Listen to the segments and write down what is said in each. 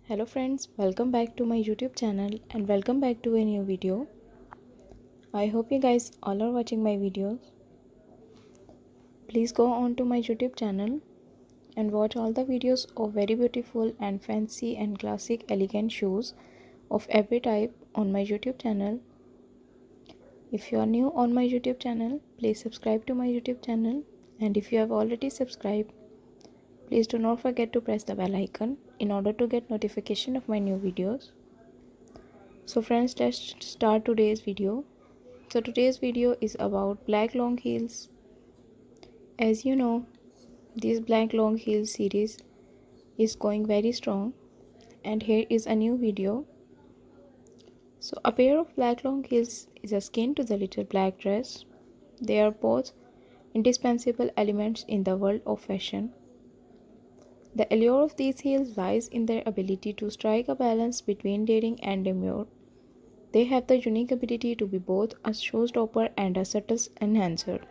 Hello friends, welcome back to my YouTube channel and welcome back to a new video. I hope you guys all are watching my videos. Please go on to my YouTube channel and watch all the videos of very beautiful and fancy and classic elegant shoes of every type on my YouTube channel. If you are new on my YouTube channel, please subscribe to my YouTube channel, and if you have already subscribed, please do not forget to press the bell icon in order to get notification of my new videos. So friends, let's start today's video. So today's video is about black long heels. As you know, this black long heels series is going very strong, and here is a new video. So a pair of black long heels is a skin to the little black dress. They are both indispensable elements in the world of fashion. The allure of these heels lies in their ability to strike a balance between daring and demure. They have the unique ability to be both a showstopper and a subtle enhancer.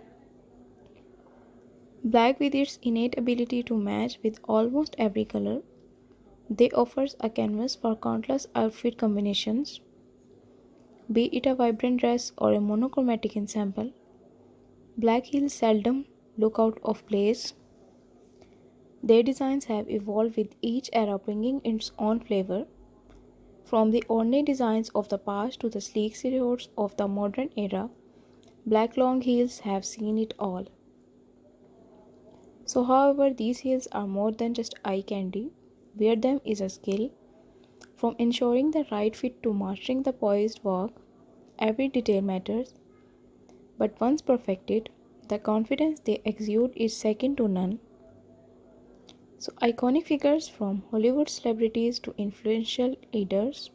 Black, with its innate ability to match with almost every color, they offers a canvas for countless outfit combinations. Be it a vibrant dress or a monochromatic ensemble, black heels seldom look out of place. Their designs have evolved with each era bringing its own flavor, from the ornate designs of the past to the sleek silhouettes of the modern era. Black long heels have seen it all. So, however, these heels are more than just eye candy. Wear them is a skill. From ensuring the right fit to mastering the poised walk, every detail matters. But once perfected, the confidence they exude is second to none. So, iconic figures from Hollywood celebrities to influential leaders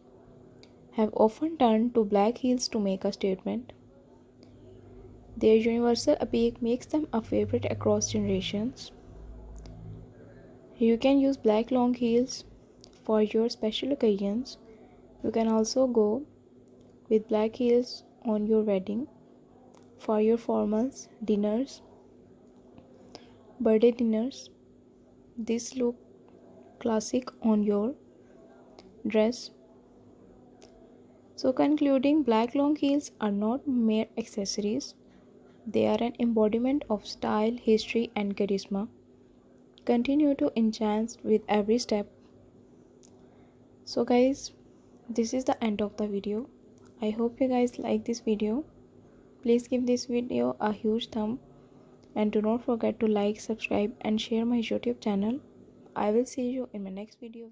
have often turned to black heels to make a statement. Their universal appeal makes them a favorite across generations. You can use black long heels for your special occasions. You can also go with black heels on your wedding, for your formals, dinners, birthday dinners. This look classic on your dress. So concluding, black long heels are not mere accessories. They are an embodiment of style, history and charisma. Continue to enchant with every step. So guys, this is the end of the video. I hope you guys like this video. Please give this video a huge thumb and do not forget to like, subscribe and share my YouTube channel. I will see you in my next video.